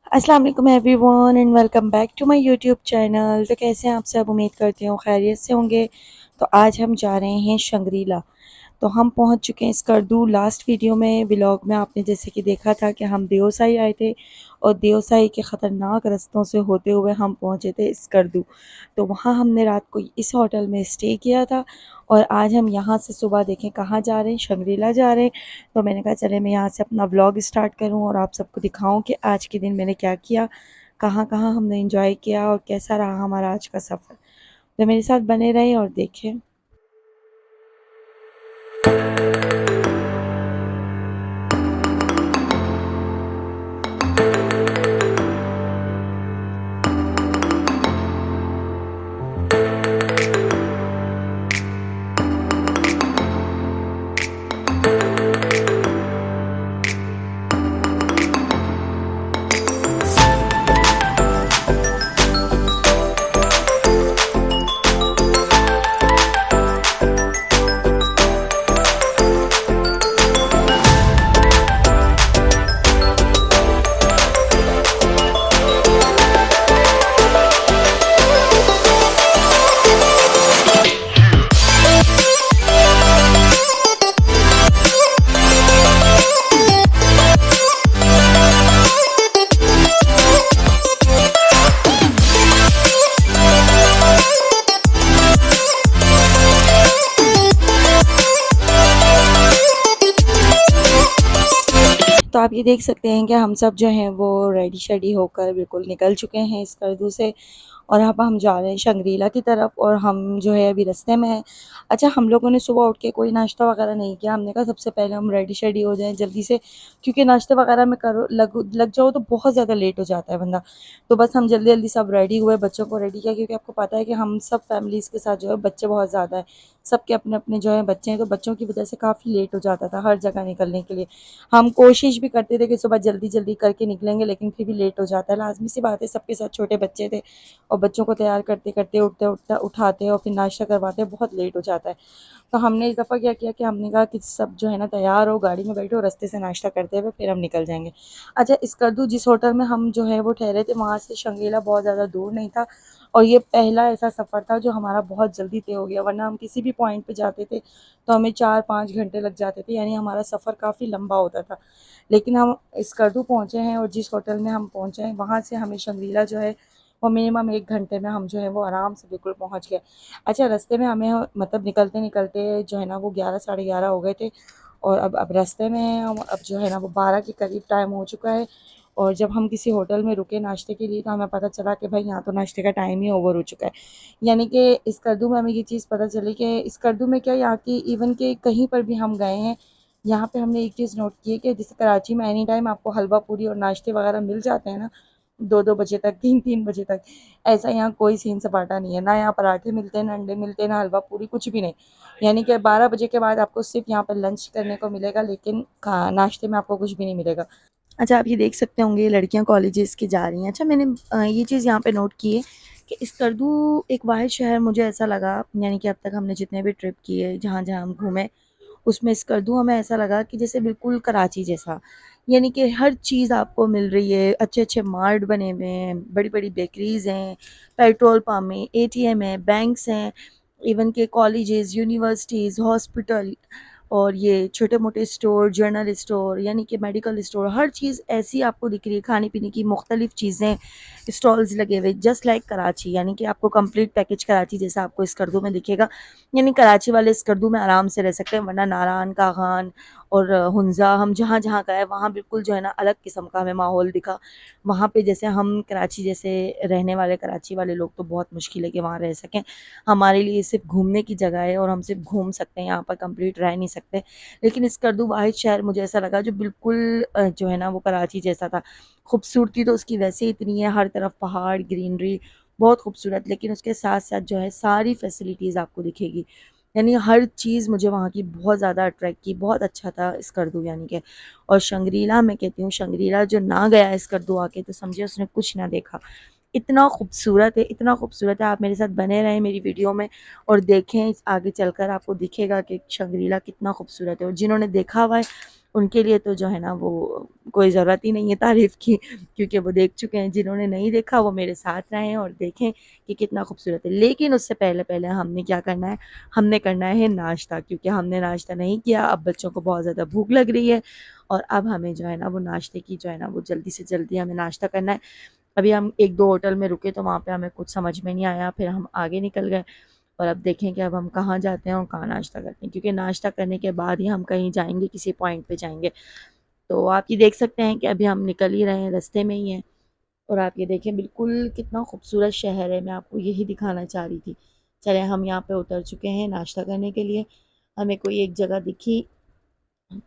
अस्सलाम वालेकुम everyone and welcome back to my YouTube channel. तो कैसे हैं आप सब? उम्मीद करती हूँ खैरियत से होंगे। तो आज हम जा रहे हैं शंग्रीला। तो हम पहुंच चुके हैं स्कर्दू। लास्ट वीडियो में व्लॉग में आपने जैसे कि देखा था कि हम देवसाई आए थे और देवसाई के ख़तरनाक रास्तों से होते हुए हम पहुंचे थे स्कर्दू। तो वहाँ हमने रात को इस होटल में स्टे किया था और आज हम यहाँ से सुबह देखें कहाँ जा रहे हैं, शंग्रीला जा रहे हैं। तो मैंने कहा चले मैं यहाँ से अपना व्लॉग स्टार्ट करूँ और आप सबको दिखाऊँ कि आज के दिन मैंने क्या किया, कहाँ कहाँ हमने इंजॉय किया और कैसा रहा हमारा आज का सफ़र। तो मेरे साथ बने रहें और देखें। तो आप ये देख सकते हैं कि हम सब जो हैं वो रेडी शेडी होकर बिल्कुल निकल चुके हैं स्कर्दू से और अब हम जा रहे हैं शंग्रीला की तरफ और हम जो है अभी रास्ते में हैं। अच्छा, हम लोगों ने सुबह उठ के कोई नाश्ता वगैरह नहीं किया। हमने कहा सबसे पहले हम रेडी शेडी हो जाएं जल्दी से, क्योंकि नाश्ते वगैरह में करो लग जाओ तो बहुत ज़्यादा लेट हो जाता है बंदा। तो बस हम जल्दी जल्दी सब रेडी हुए, बच्चों को रेडी किया, क्योंकि आपको पता है कि हम सब फैमिलीज़ के साथ जो है बच्चे बहुत ज़्यादा हैं, सबके अपने अपने जो है बच्चे हैं। तो बच्चों की वजह से काफ़ी लेट हो जाता था हर जगह निकलने के लिए। हम कोशिश भी करते थे कि सुबह जल्दी जल्दी करके निकलेंगे, लेकिन फिर भी लेट हो जाता है। लाजमी सी बात है, सबके साथ छोटे बच्चे थे और बच्चों को तैयार करते करते उठते उठते उठाते और फिर नाश्ता करवाते बहुत लेट हो जाता है। तो हमने इस दफ़ा क्या किया कि हमने कहा कि सब जो है ना तैयार हो, गाड़ी में बैठो, रास्ते से नाश्ता करते हुए फिर हम निकल जाएंगे। अच्छा, स्कर्दू जिस होटल में हम जो है वो ठहरे थे, वहाँ से शंगीला बहुत ज़्यादा दूर नहीं था और ये पहला ऐसा सफ़र था जो हमारा बहुत जल्दी तय हो गया। वरना हम किसी भी पॉइंट पे जाते थे तो हमें 4-5 घंटे लग जाते थे, यानी हमारा सफ़र काफ़ी लंबा होता था। लेकिन हम स्कर्दू पहुँचे हैं और जिस होटल में हम पहुँचे हैं वहाँ से हमें शंग्रीला जो है वो मिनिमम 1 घंटे में हम जो है वो आराम से बिल्कुल पहुँच गए। अच्छा, रास्ते में हमें मतलब निकलते निकलते जो है ना वो 11 साढ़े 11 हो गए थे और अब रास्ते में हैं हम। अब जो है ना वो 12 के करीब टाइम हो चुका है और जब हम किसी होटल में रुके नाश्ते के लिए तो हमें पता चला कि भाई यहाँ तो नाश्ते का टाइम ही ओवर हो चुका है। यानी कि स्कर्दू में हमें ये चीज़ पता चली कि स्कर्दू में क्या, यहाँ की इवन के कहीं पर भी हम गए हैं, यहाँ पे हमने एक चीज़ नोट की है कि जैसे कराची में एनी टाइम आपको हलवा पूरी और नाश्ते वगैरह मिल जाते हैं ना, 2-2 बजे तक, 3-3 बजे तक। ऐसा यहाँ कोई सीन सपाटा नहीं है। ना यहाँ पराठे मिलते हैं, ना अंडे मिलते हैं, ना हलवा पूरी, कुछ भी नहीं। यानी कि 12 बजे के बाद आपको सिर्फ़ यहाँ पर लंच करने को मिलेगा, लेकिन खा नाश्ते में आपको कुछ भी नहीं मिलेगा। अच्छा, आप ये देख सकते होंगे ये लड़कियाँ कॉलेजेस की जा रही हैं। अच्छा, मैंने ये चीज़ यहाँ पे नोट की है कि स्कर्दू एक वाहिद शहर मुझे ऐसा लगा, यानी कि अब तक हमने जितने भी ट्रिप किए, जहाँ-जहाँ हम घूमे, उसमें स्कर्दू हमें ऐसा लगा कि जैसे बिल्कुल कराची जैसा। यानी कि हर चीज़ आपको मिल रही है, अच्छे-अच्छे मार्ट बने हुए हैं, बड़ी-बड़ी बेकरीज़ हैं, पेट्रोल पंप हैं, एटीएम हैं, बैंक्स हैं, इवन के कॉलेजेस, यूनिवर्सिटीज़, हॉस्पिटल और ये छोटे-मोटे स्टोर, जनरल स्टोर, यानी कि मेडिकल स्टोर, हर चीज़ ऐसी आपको दिख रही है। खाने-पीने की मुख्तलिफ़ चीज़ें, स्टॉल्स लगे हुए जस्ट लाइक कराची, यानी कि आपको कंप्लीट पैकेज कराची जैसा आपको स्कर्दू में दिखेगा। यानी कराची वाले स्कर्दू में आराम से रह सकते हैं, वरना नारान, कागान और हुंज़ा, हम जहाँ-जहाँ गए वहाँ बिल्कुल जो है ना अलग किस्म का हमें माहौल दिखा। वहाँ पे जैसे हम कराची जैसे रहने वाले कराची वाले लोग तो बहुत मुश्किल है कि वहाँ रह सकें। हमारे लिए सिर्फ़ घूमने की जगह है और हम सिर्फ़ घूम सकते हैं, यहाँ पर कंप्लीट रह नहीं सकते। लेकिन स्कर्दू वाहिद शहर मुझे ऐसा लगा जो बिल्कुल जो है ना वो कराची जैसा था। खूबसूरती तो उसकी वैसे ही इतनी है, हर तरफ पहाड़, ग्रीनरी, बहुत खूबसूरत, लेकिन उसके साथ-साथ जो है सारी फैसिलिटीज़ आपको दिखेगी। यानी हर चीज़ मुझे वहाँ की बहुत ज़्यादा अट्रैक्ट की, बहुत अच्छा था स्कर्दू यानी कि। और शंग्रीला मैं कहती हूँ, शंग्रीला जो ना गया है स्कर्दू आके तो समझिए उसने कुछ ना देखा। इतना खूबसूरत है, इतना खूबसूरत है। आप मेरे साथ बने रहें मेरी वीडियो में और देखें, आगे चलकर आपको दिखेगा कि शंग्रीला कितना खूबसूरत है। और जिन्होंने देखा हुआ है उनके लिए तो जो है ना वो कोई ज़रूरत ही नहीं है तारीफ़ की, क्योंकि वो देख चुके हैं। जिन्होंने नहीं देखा वो मेरे साथ रहें और देखें कि कितना खूबसूरत है। लेकिन उससे पहले हमने क्या करना है, हमने करना है नाश्ता, क्योंकि हमने नाश्ता नहीं किया। अब बच्चों को बहुत ज़्यादा भूख लग रही है और अब हमें जो है ना वो नाश्ते की जो है ना वो जल्दी से जल्दी हमें नाश्ता करना है। अभी हम 1-2 होटल में रुके तो वहाँ पे हमें कुछ समझ में नहीं आया, फिर हम आगे निकल गए और अब देखें कि अब हम कहाँ जाते हैं और कहाँ नाश्ता करते हैं, क्योंकि नाश्ता करने के बाद ही हम कहीं जाएँगे, किसी पॉइंट पे जाएँगे। तो आप ये देख सकते हैं कि अभी हम निकल ही रहे हैं, रास्ते में ही हैं और आप ये देखें बिल्कुल कितना खूबसूरत शहर है, मैं आपको यही दिखाना चाह रही थी। चलें हम यहाँ पे उतर चुके हैं नाश्ता करने के लिए, हमें कोई एक जगह दिखी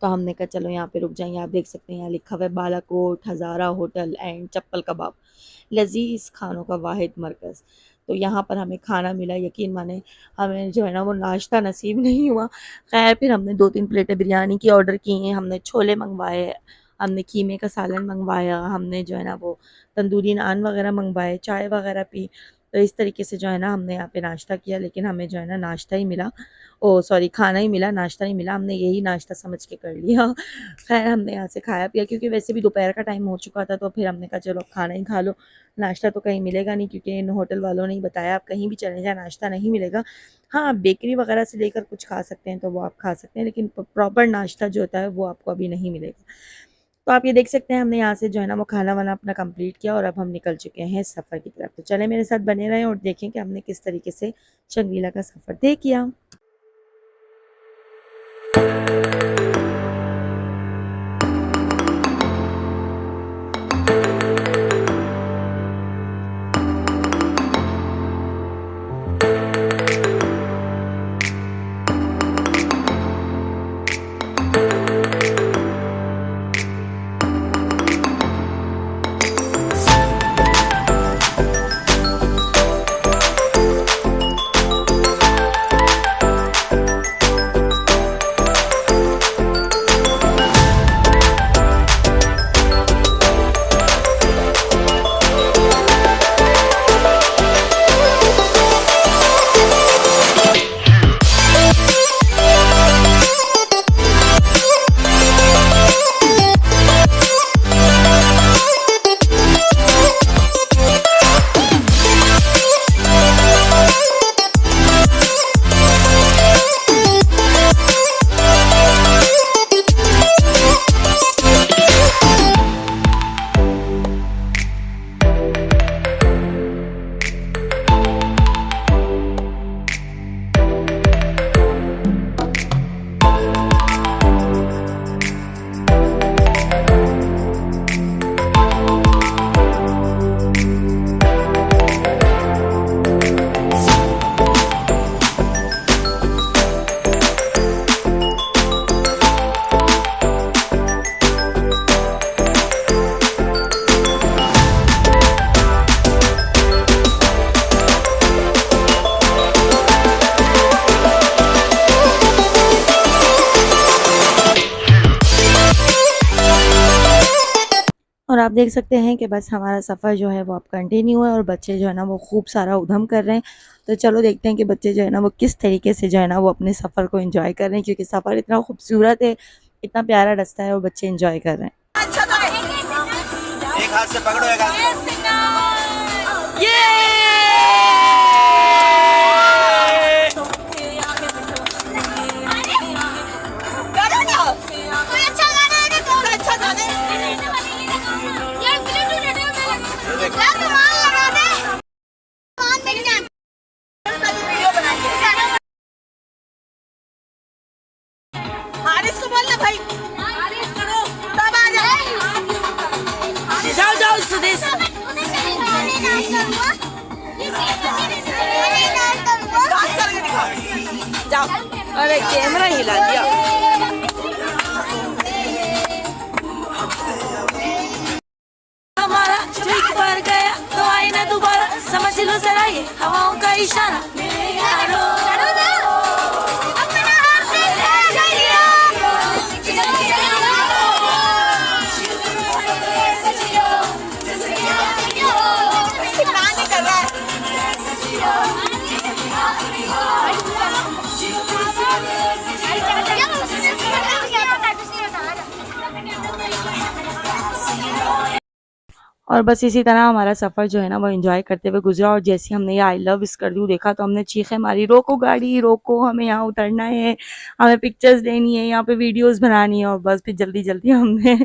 तो हमने कहा चलो यहाँ पे रुक जाएँ। आप देख सकते हैं यहाँ लिखा हुआ है बालाकोट हज़ारा होटल एंड चप्पल कबाब, लज़ीज़ खानों का वाहिद मरकज़। तो यहाँ पर हमें खाना मिला, यकीन माने हमें जो है ना वो नाश्ता नसीब नहीं हुआ। ख़ैर फिर हमने 2-3 प्लेटें बिरयानी की ऑर्डर की हैं, हमने छोले मँगवाए, हमने कीमे का सालन मँगवाया, हमने जो है ना वो तंदूरी नान वग़ैरह मँगवाए, चाय वग़ैरह पी। तो इस तरीके से जो है ना हमने यहाँ पे नाश्ता किया, लेकिन हमें जो है ना नाश्ता ही मिला, ओह सॉरी खाना ही मिला, नाश्ता नहीं मिला। हमने यही नाश्ता समझ के कर लिया। ख़ैर हमने यहाँ से खाया पिया, क्योंकि वैसे भी दोपहर का टाइम हो चुका था, तो फिर हमने कहा चलो खाना ही खा लो, नाश्ता तो कहीं मिलेगा नहीं, क्योंकि इन होटल वालों ने ही बताया आप कहीं भी चले जाएँ नाश्ता नहीं मिलेगा। हाँ, आप बेकरी वग़ैरह से लेकर कुछ खा सकते हैं तो वो आप खा सकते हैं, लेकिन प्रॉपर नाश्ता जो होता है वो आपको अभी नहीं मिलेगा। तो आप ये देख सकते हैं हमने यहाँ से जो है ना वो खाना-वाना अपना कंप्लीट किया और अब हम निकल चुके हैं सफ़र की तरफ। तो चलें मेरे साथ बने रहें और देखें कि हमने किस तरीके से शर्मिला का सफ़र तय किया। और आप देख सकते हैं कि बस हमारा सफ़र जो है वो अब कंटिन्यू है और बच्चे जो है ना वो खूब सारा उधम कर रहे हैं। तो चलो देखते हैं कि बच्चे जो है ना वो किस तरीके से जो है ना वो अपने सफ़र को एंजॉय कर रहे हैं, क्योंकि सफ़र इतना खूबसूरत है, इतना प्यारा रास्ता है और बच्चे एंजॉय कर रहे हैं। एक हाथ से पकड़ो, एक हाथ से हारिस को बोलना भाई, हारिस करो तब आ जाओ जाओ सुदेश जाओ। अरे कैमरा हिला दिया। हमारा ट्रिक पर गया तो आए ना दोबारा, समझ लो जरा ये हवाओं का इशारा। और बस इसी तरह हमारा सफ़र जो है ना वो एंजॉय करते हुए गुजरा। और जैसे ही हमने ये आई लव स्कर्दू देखा तो हमने चीखें मारी, रोको गाड़ी रोको, हमें यहाँ उतरना है, हमें पिक्चर्स लेनी है, यहाँ पे वीडियोस बनानी है। और बस फिर जल्दी जल्दी हमने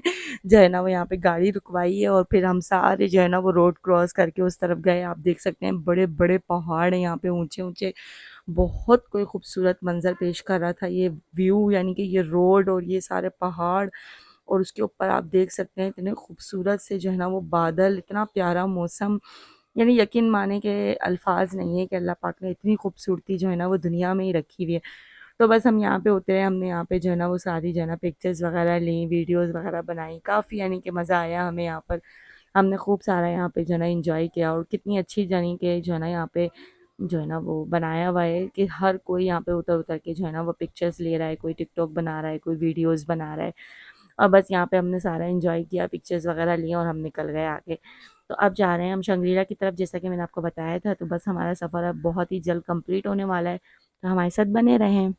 जो है ना वो यहाँ पे गाड़ी रुकवाई है और फिर हम सारे जो है ना वो रोड क्रॉस करके उस तरफ गए। आप देख सकते हैं बड़े बड़े पहाड़ हैं यहाँ पे, ऊंचे ऊंचे, बहुत कोई खूबसूरत मंजर पेश कर रहा था ये व्यू, यानी कि ये रोड और ये सारे पहाड़। और उसके ऊपर आप देख सकते हैं इतने खूबसूरत से जो है ना वो बादल, इतना प्यारा मौसम, यानी यकीन माने के अल्फाज नहीं है कि अल्लाह पाक ने इतनी खूबसूरती जो है ना वो दुनिया में ही रखी हुई है। तो बस हम यहाँ पे उतरे, हमने यहाँ पे जो है ना वो सारी जो है ना पिक्चर्स वगैरह ली, वीडियोस वगैरह बनाई, काफ़ी यानी कि मज़ा आया हमें यहाँ पर। हमने खूब सारा यहाँ पे जो है ना एंजॉय किया। और कितनी अच्छी यानी कि जो है ना यहाँ पे जो है ना वो बनाया हुआ है कि हर कोई यहाँ पे उतर उतर के जो है ना वो पिक्चर्स ले रहा है, कोई टिकटॉक बना रहा है, कोई वीडियोस बना रहा है। और बस यहाँ पे हमने सारा एंजॉय किया, पिक्चर्स वगैरह लिए और हम निकल गए आगे। तो अब जा रहे हैं हम शंग्रीला की तरफ, जैसा कि मैंने आपको बताया था। तो बस हमारा सफ़र अब बहुत ही जल्द कंप्लीट होने वाला है, तो हमारे साथ बने रहें।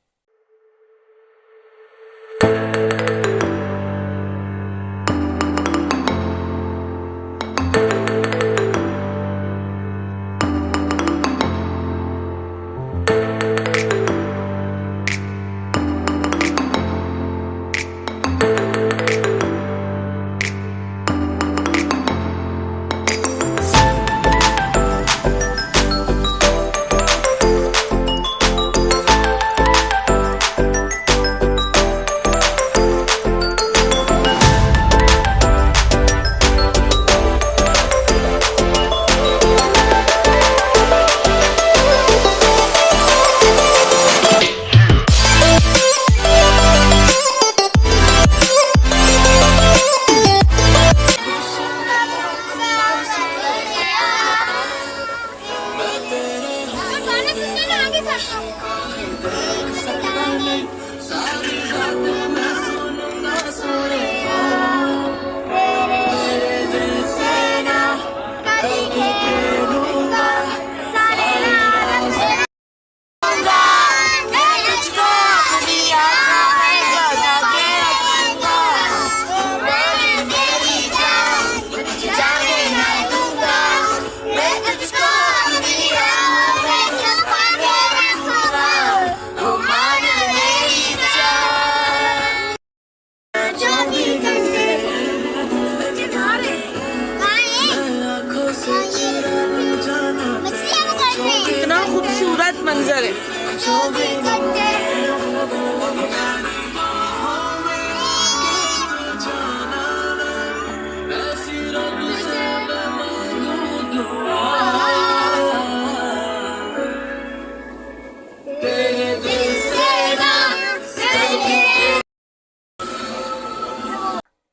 कितना खूबसूरत मंजर है।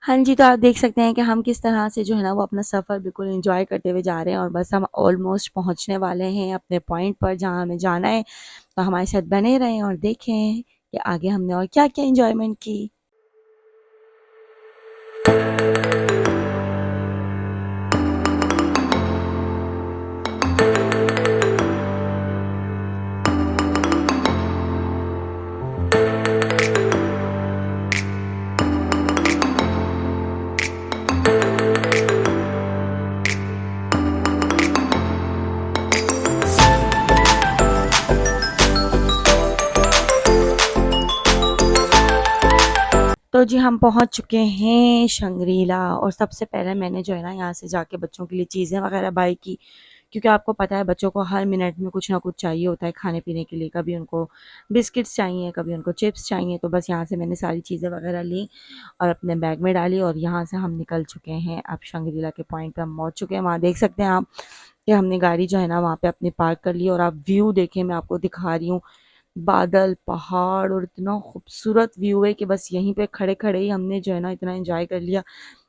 हाँ जी, तो आप देख सकते हैं कि हम किस तरह से जो है ना वो अपना सफ़र बिल्कुल एंजॉय करते हुए जा रहे हैं। और बस हम ऑलमोस्ट पहुँचने वाले हैं अपने पॉइंट पर जहाँ हमें जाना है। तो हमारे साथ बने रहें और देखें कि आगे हमने और क्या-क्या एंजॉयमेंट की। तो जी हम पहुँच चुके हैं शंग्रीला। और सबसे पहले मैंने जो है ना यहाँ से जाके बच्चों के लिए चीज़ें वगैरह बाय की, क्योंकि आपको पता है बच्चों को हर मिनट में कुछ ना कुछ चाहिए होता है खाने पीने के लिए। कभी उनको बिस्किट्स चाहिए, कभी उनको चिप्स चाहिए। तो बस यहाँ से मैंने सारी चीज़ें वगैरह ली और अपने बैग में डाली और यहाँ से हम निकल चुके हैं। अब शंग्रीला के पॉइंट पे हम पहुँच चुके हैं। वहाँ देख सकते हैं आप कि हमने गाड़ी जो है ना वहाँ पे अपनी पार्क कर ली। और आप व्यू देखें, मैं आपको दिखा रही हूँ, बादल, पहाड़ और इतना खूबसूरत व्यू है कि बस यहीं पे खड़े-खड़े ही हमने जो है ना इतना एन्जॉय कर लिया।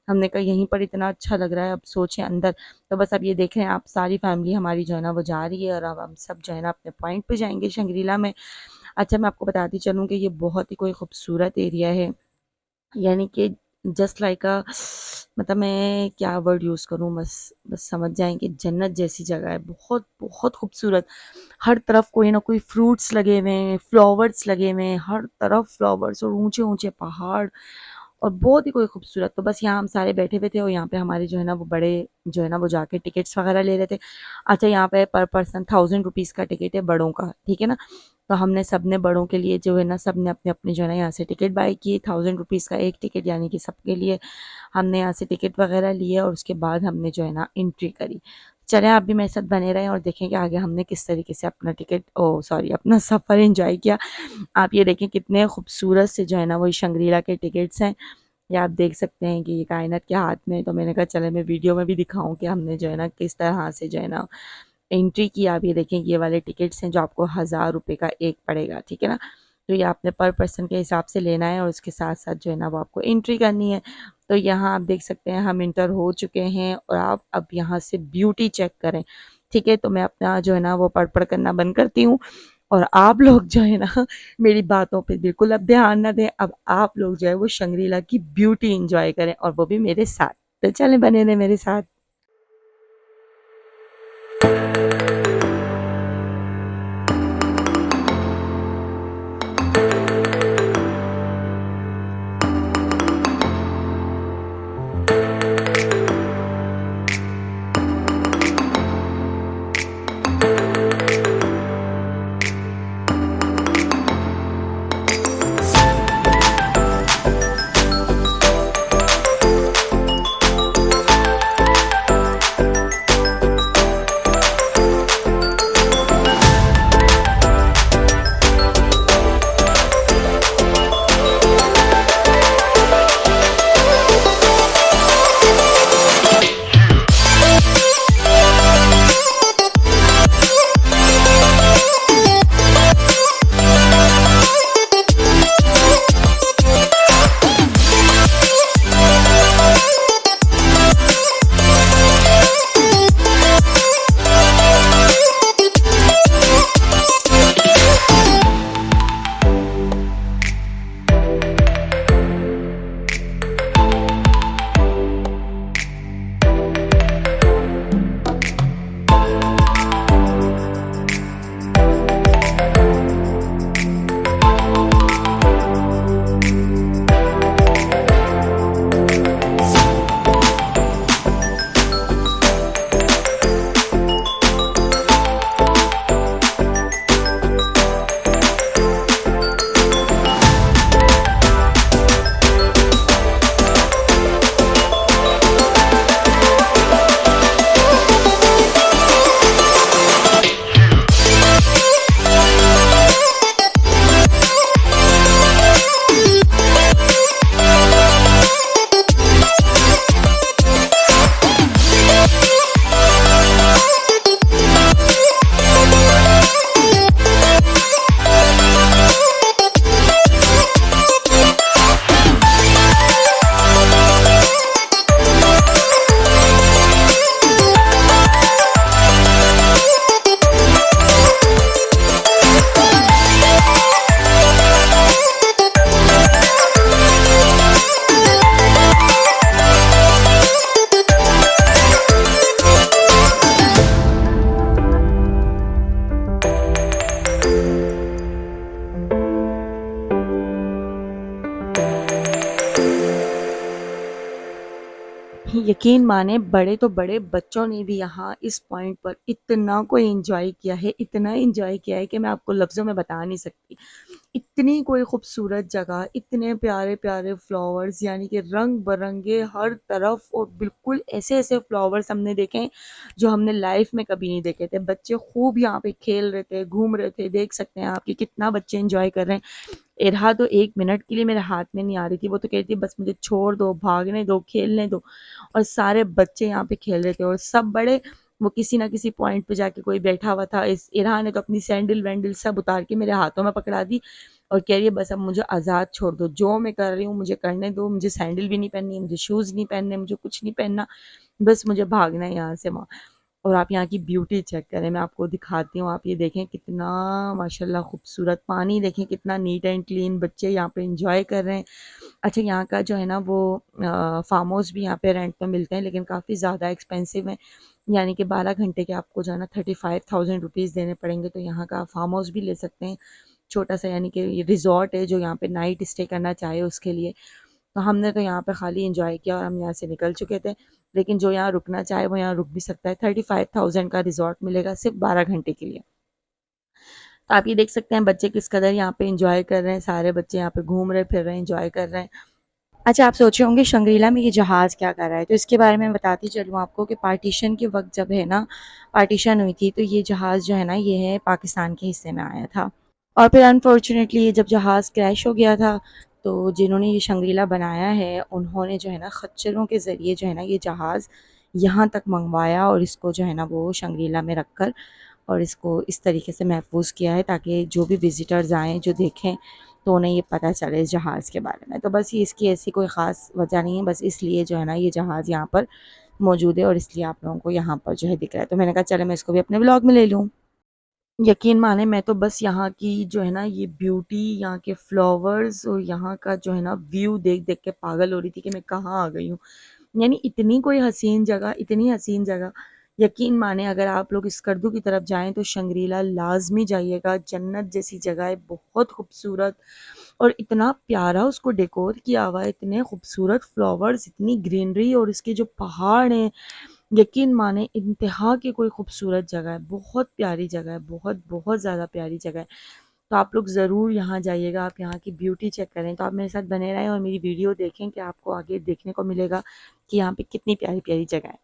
हमने कहा यहीं पर इतना अच्छा लग रहा है, अब सोचें अंदर। तो बस अब ये देख रहे हैं आप, सारी फैमिली हमारी जो है ना वो जा रही है और अब हम सब जो है ना अपने पॉइंट पे जाएँगे शंग्रीला में। अच्छा, मैं आपको बताती चलूँ कि ये बहुत ही कोई खूबसूरत एरिया है। यानी कि जस्ट लाइक अ, मतलब मैं क्या वर्ड यूज़ करूँ, बस बस समझ जाएँ कि जन्नत जैसी जगह है। बहुत, बहुत खूबसूरत। हर तरफ कोई ना कोई फ्रूट्स लगे हुए हैं, फ्लावर्स लगे हुए हैं, हर तरफ फ्लावर्स और ऊँचे-ऊँचे पहाड़। और बहुत ही कोई खूबसूरत। तो बस यहाँ हम सारे बैठे हुए थे और यहाँ पे हमारे जो है ना वो बड़े जो है ना वो जाके टिकट्स वगैरह ले रहे थे। अच्छा, यहाँ पे पर पर्सन 1000 रुपीज़ का टिकट है बड़ों का, ठीक है ना। तो हमने सब ने बड़ों के लिए जो है ना सब ने अपने अपने जो है ना यहाँ से टिकट बाई की। 1000 रुपीज़ का एक टिकट, यानी कि सबके लिए हमने यहाँ से टिकट वगैरह लिए और उसके बाद हमने जो है ना एंट्री करी। चलें आप भी मेरे साथ बने रहें और देखें कि आगे हमने किस तरीके से अपना टिकट ओ सॉरी अपना सफ़र एंजॉय किया। आप ये देखें कितने खूबसूरत से जो है ना वो शंग्रीला के टिकट्स हैं। ये आप देख सकते हैं कि ये कायनात के हाथ में है। तो मैंने कहा चले मैं वीडियो में भी दिखाऊं कि हमने जो है ना किस तरह से जो है ना एंट्री की। आप ये देखें ये वाले टिकट्स हैं जो आपको 1000 रुपये का एक पड़ेगा, ठीक है ना। तो ये आपने पर पर्सन के हिसाब से लेना है और उसके साथ साथ जो है ना वो आपको एंट्री करनी है। तो यहाँ आप देख सकते हैं हम इंटर हो चुके हैं और आप अब यहाँ से ब्यूटी चेक करें, ठीक है। तो मैं अपना जो है ना वो पढ़ करना बंद करती हूँ और आप लोग जो है ना मेरी बातों पे बिल्कुल अब ध्यान ना दें। अब आप लोग जो है वो शंग्रीला की ब्यूटी एंजॉय करें और वो भी मेरे साथ। तो चलें बने रहें मेरे साथ। यकीन माने बड़े तो बड़े बच्चों ने भी यहाँ इस पॉइंट पर इतना कोई एंजॉय किया है, इतना एंजॉय किया है कि मैं आपको लफ्ज़ों में बता नहीं सकती। इतनी कोई खूबसूरत जगह, इतने प्यारे प्यारे फ्लावर्स, यानी कि रंग बिरंगे हर तरफ, और बिल्कुल ऐसे ऐसे फ्लावर्स हमने देखे हैं जो हमने लाइफ में कभी नहीं देखे थे। बच्चे खूब यहाँ पे खेल रहे थे, घूम रहे थे। देख सकते हैं आप कि कितना बच्चे एंजॉय कर रहे हैं। इरहा तो 1 मिनट के लिए मेरे हाथ में नहीं आ रही थी, वो तो कहती थी बस मुझे छोड़ दो, भागने दो, खेलने दो। और सारे बच्चे यहाँ पे खेल रहे थे और सब बड़े, वो किसी ना किसी पॉइंट पे जाके कोई बैठा हुआ था। इस इरहा ने तो अपनी सैंडल वैंडल सब उतार के मेरे हाथों में पकड़ा दी और कह रही है बस अब मुझे आज़ाद छोड़ दो, जो मैं कर रही हूँ मुझे करने दो, मुझे सैंडल भी नहीं पहननी, मुझे शूज़ नहीं पहनने, मुझे कुछ नहीं पहनना, बस मुझे भागना है यहाँ से वहाँ। और आप यहाँ की ब्यूटी चेक करें, मैं आपको दिखाती हूँ। आप ये देखें कितना माशाल्लाह खूबसूरत पानी, देखें कितना नीट एंड क्लीन, बच्चे यहाँ पे एंजॉय कर रहे हैं। अच्छा, यहाँ का जो है ना वो फार्म हाउस भी यहाँ पे रेंट पे मिलते हैं, लेकिन काफ़ी ज़्यादा एक्सपेंसिव है। यानी कि 12 घंटे के आपको जो है ना 35,000 रुपीज़ देने पड़ेंगे। तो यहाँ का फार्म हाउस भी ले सकते हैं, छोटा सा, यानी कि ये रिजॉर्ट है जो यहाँ पे नाइट स्टे करना चाहे उसके लिए। तो हमने तो यहाँ पे खाली इंजॉय किया और हम यहाँ से निकल चुके थे। लेकिन जो यहाँ रुकना चाहे वो यहाँ रुक भी सकता है। 35,000 का रिजॉर्ट मिलेगा सिर्फ 12 घंटे के लिए। तो आप ये देख सकते हैं बच्चे किस कदर यहाँ पे इंजॉय कर रहे हैं। सारे बच्चे यहाँ पे घूम रहे फिर रहे हैं, इंजॉय कर रहे हैं। अच्छा, आप सोचे होंगे शंग्रीला में ये जहाज़ क्या कर रहा है, तो इसके बारे में बताती चलूँ आपको कि पार्टीशन के वक्त जब है ना, पार्टीशन हुई थी, तो ये जहाज़ जो है ना, ये है पाकिस्तान के हिस्से में आया था। और फिर अनफॉर्चुनेटली ये जब जहाज़ क्रैश हो गया था, तो जिन्होंने ये शंग्रीला बनाया है उन्होंने जो है ना खच्चरों के ज़रिए जो है ना ये जहाज़ यहाँ तक मंगवाया और इसको जो है ना वो शंग्रीला में रख कर और इसको इस तरीके से महफूज किया है ताकि जो भी विज़िटर्स आएँ, जो देखें, तो उन्हें ये पता चले इस जहाज़ के बारे में। तो बस ये इसकी ऐसी कोई ख़ास वजह नहीं है, बस इसलिए जो है ना ये जहाज़ यहाँ पर मौजूद है और इसलिए आप लोगों को यहाँ पर जो है दिख रहा है। तो मैंने कहा चलो मैं इसको भी अपने व्लॉग में ले लूँ। यकीन माने मैं तो बस यहाँ की जो है ना ये ब्यूटी, यहाँ के फ्लावर्स और यहाँ का जो है ना व्यू देख देख के पागल हो रही थी कि मैं कहाँ आ गई हूँ। यानी इतनी कोई हसीन जगह, इतनी हसीन जगह। यकीन माने अगर आप लोग स्कर्दू की तरफ जाएं तो शंग्रीला लाजमी जाइएगा। जन्नत जैसी जगह है, बहुत खूबसूरत और इतना प्यारा उसको डेकोर किया हुआ है, इतने खूबसूरत फ्लावर्स, इतनी ग्रीनरी और इसके जो पहाड़ हैं, यकीन माने इंतहा की कोई खूबसूरत जगह है। बहुत प्यारी जगह है, बहुत बहुत ज़्यादा प्यारी जगह है। तो आप लोग ज़रूर यहाँ जाइएगा, आप यहाँ की ब्यूटी चेक करें। तो आप मेरे साथ बने रहें और मेरी वीडियो देखें कि आपको आगे देखने को मिलेगा कि यहाँ पे कितनी प्यारी प्यारी जगह है।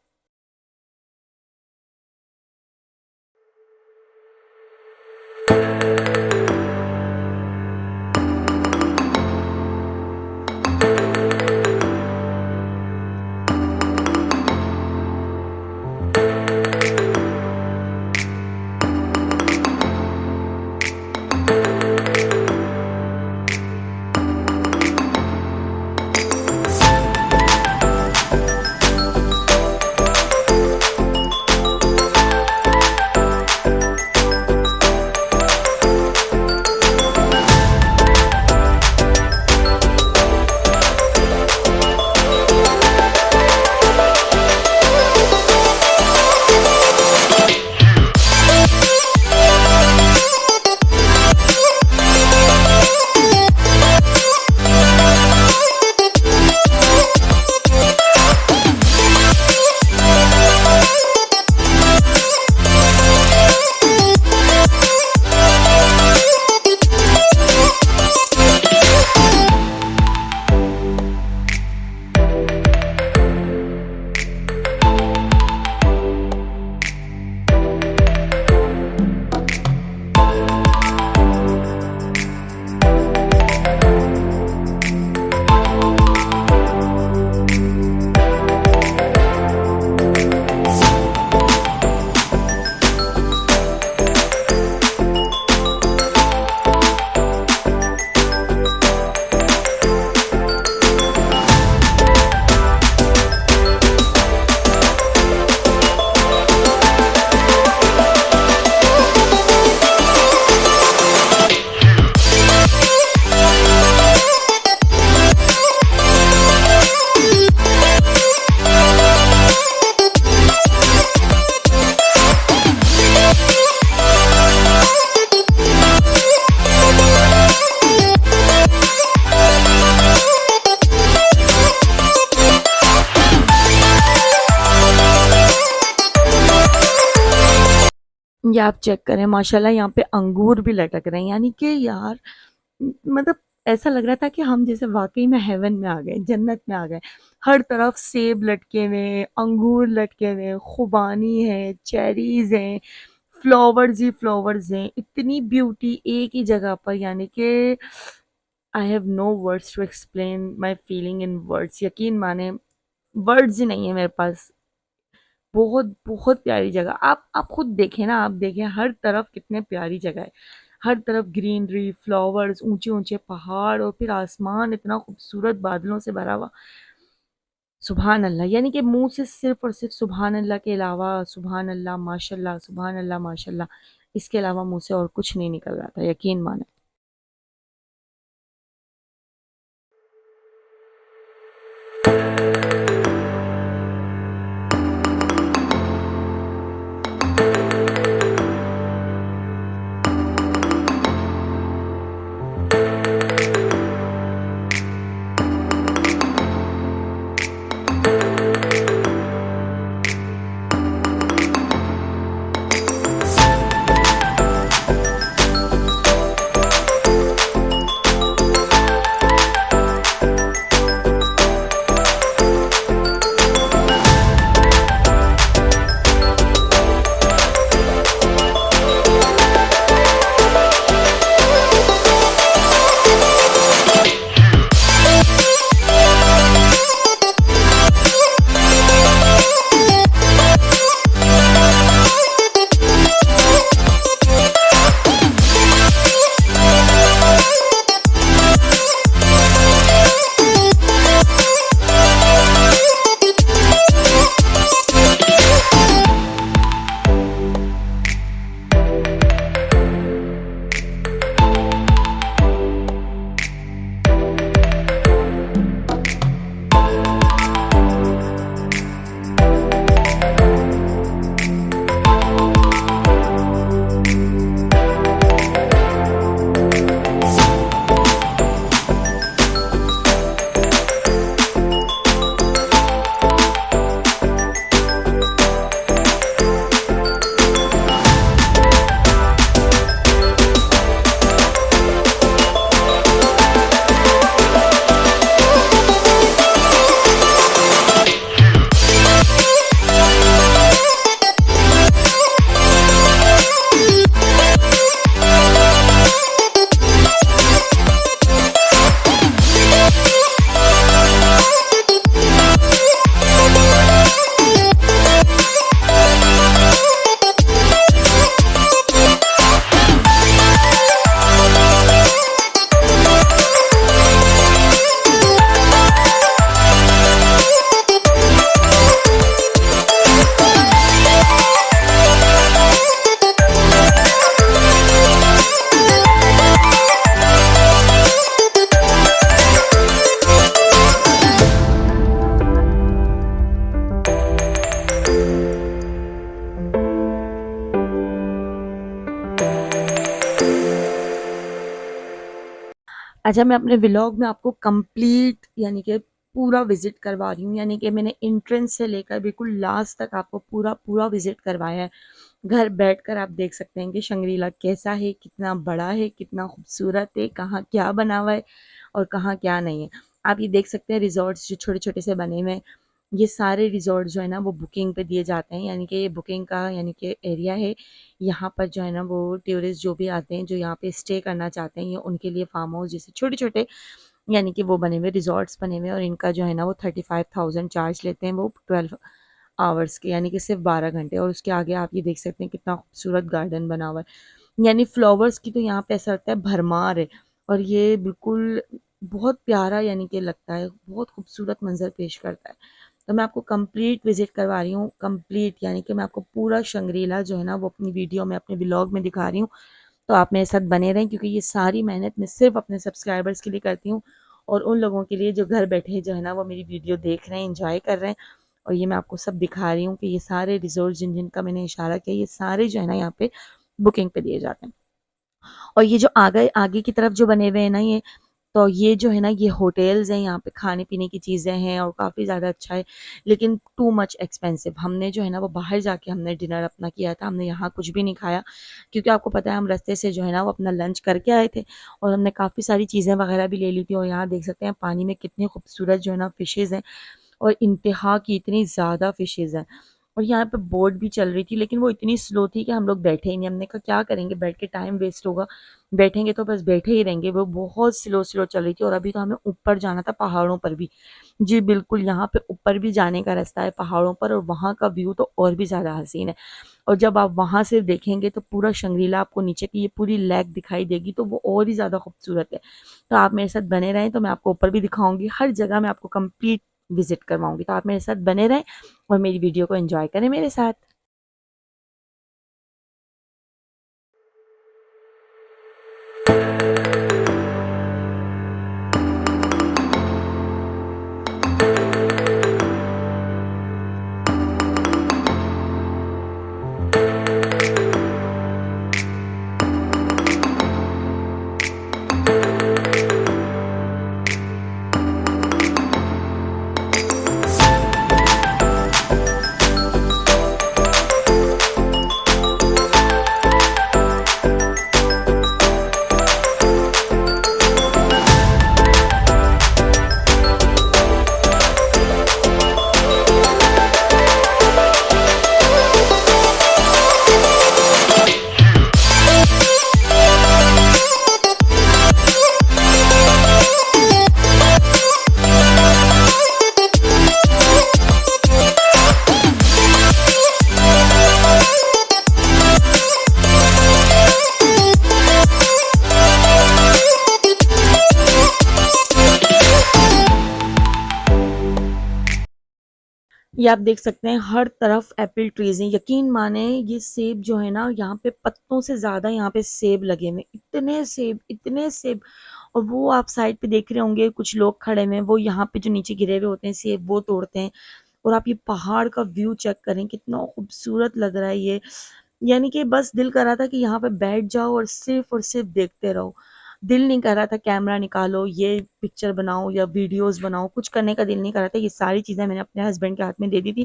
ये आप चेक करें माशाल्लाह यहाँ पे अंगूर भी लटक रहे हैं। यानी कि यार मतलब ऐसा लग रहा था कि हम जैसे वाकई में हेवन में आ गए, जन्नत में आ गए। हर तरफ सेब लटके हुए, अंगूर लटके हुए, खुबानी है, चेरीज हैं, फ्लावर्स ही फ्लावर्स हैं। इतनी ब्यूटी एक ही जगह पर, यानी कि I have no words to explain my feeling in words. यकीन माने वर्ड्स ही नहीं है मेरे पास। बहुत बहुत प्यारी जगह। आप खुद देखें ना, आप देखें हर तरफ कितने प्यारी जगह है। हर तरफ ग्रीनरी, फ्लावर्स, ऊंचे ऊंचे पहाड़ और फिर आसमान इतना खूबसूरत बादलों से भरा हुआ। सुभान अल्लाह, यानी कि मुंह से सिर्फ और सिर्फ सुभान अल्लाह के अलावा, सुभान अल्लाह माशाल्लाह, सुभान अल्लाह माशाल्लाह, इसके अलावा मुंह से और कुछ नहीं निकल रहा था, यकीन माने। अच्छा, मैं अपने व्लॉग में आपको कंप्लीट यानी कि पूरा विज़िट करवा रही हूँ, यानी कि मैंने एंट्रेंस से लेकर बिल्कुल लास्ट तक आपको पूरा विज़िट करवाया है। घर बैठकर आप देख सकते हैं कि शंग्रीला कैसा है, कितना बड़ा है, कितना खूबसूरत है, कहाँ क्या बना हुआ है और कहाँ क्या नहीं है। आप ये देख सकते हैं रिज़ॉर्ट्स जो छोटे-छोटे से बने हुए हैं, ये सारे रिज़ॉर्ट जो है ना वो बुकिंग पे दिए जाते हैं, यानी कि ये बुकिंग का यानी कि एरिया है। यहाँ पर जो है ना वो टूरिस्ट जो भी आते हैं, जो यहाँ पे स्टे करना चाहते हैं, ये उनके लिए फार्म हाउस जैसे छोटे-छोटे यानी कि वो बने हुए रिज़ॉर्ट्स बने हुए हैं और इनका जो है ना वो 35,000 चार्ज लेते हैं, वो 12 आवर्स के, यानी कि सिर्फ 12 घंटे। और उसके आगे आप ये देख सकते हैं कितना खूबसूरत गार्डन बना हुआ है, यानी फ्लावर्स की तो यहाँ पे ऐसा लगता है भरमार है। और ये बिल्कुल बहुत प्यारा यानी कि लगता है, बहुत खूबसूरत मंजर पेश करता है। तो मैं आपको कंप्लीट विजिट करवा रही हूँ, कंप्लीट यानी कि मैं आपको पूरा शंग्रीला जो है ना वो अपनी वीडियो में, अपने व्लॉग में दिखा रही हूँ। तो आप मेरे साथ बने रहें, क्योंकि ये सारी मेहनत मैं सिर्फ अपने सब्सक्राइबर्स के लिए करती हूँ और उन लोगों के लिए जो घर बैठे जो है ना वो मेरी वीडियो देख रहे हैं, एंजॉय कर रहे हैं। और ये मैं आपको सब दिखा रही हूँ कि ये सारे रिज़ॉर्ट जिन-जिनका मैंने इशारा किया, ये सारे जो है ना यहाँ पे बुकिंग पे दिए जाते हैं। और ये जो आगे आगे की तरफ जो बने हुए हैं ना ये, तो ये जो है ना ये होटल्स हैं, यहाँ पे खाने-पीने की चीज़ें हैं और काफ़ी ज़्यादा अच्छा है, लेकिन टू मच एक्सपेंसिव। हमने जो है ना वो बाहर जाके हमने डिनर अपना किया था, हमने यहाँ कुछ भी नहीं खाया, क्योंकि आपको पता है हम रास्ते से जो है ना वो अपना लंच करके आए थे और हमने काफ़ी सारी चीज़ें वगैरह भी ले ली थी। और यहाँ देख सकते हैं पानी में कितनी खूबसूरत जो है ना फिशेज़ हैं और इंतहा की इतनी ज़्यादा फिशेज़ हैं। और यहाँ पे बोट भी चल रही थी, लेकिन वो इतनी स्लो थी कि हम लोग बैठे ही नहीं। हमने कहा क्या करेंगे बैठ के, टाइम वेस्ट होगा, बैठेंगे तो बस बैठे ही रहेंगे। वो बहुत स्लो चल रही थी और अभी तो हमें ऊपर जाना था पहाड़ों पर भी। जी बिल्कुल, यहाँ पे ऊपर भी जाने का रास्ता है पहाड़ों पर और वहाँ का व्यू तो और भी ज़्यादा हसीन है। और जब आप वहाँ से देखेंगे तो पूरा शंग्रीला आपको नीचे की ये पूरी लेक दिखाई देगी, तो वो और ही ज़्यादा खूबसूरत है। तो आप मेरे साथ बने रहें, तो मैं आपको ऊपर भी दिखाऊँगी, हर जगह मैं आपको कंप्लीट विज़िट करवाऊँगी। तो आप मेरे साथ बने रहें और मेरी वीडियो को एन्जॉय करें मेरे साथ। ये आप देख सकते हैं हर तरफ एप्पल ट्रीज़ हैं। यकीन माने ये सेब जो है ना यहाँ पे पत्तों से ज़्यादा यहाँ पे सेब लगे हुए हैं। इतने सेब। और वो आप साइड पे देख रहे होंगे कुछ लोग खड़े हुए हैं, वो यहाँ पे जो नीचे गिरे हुए होते हैं सेब वो तोड़ते हैं। और आप ये पहाड़ का व्यू चेक करें, कितना खूबसूरत लग रहा है ये। यानी कि बस दिल कर रहा था कि यहाँ पे बैठ जाओ और सिर्फ देखते रहो। दिल नहीं कर रहा था कैमरा निकालो, ये पिक्चर बनाओ या वीडियोस बनाओ, कुछ करने का दिल नहीं कर रहा था। ये सारी चीज़ें मैंने अपने हस्बैंड के हाथ में दे दी थी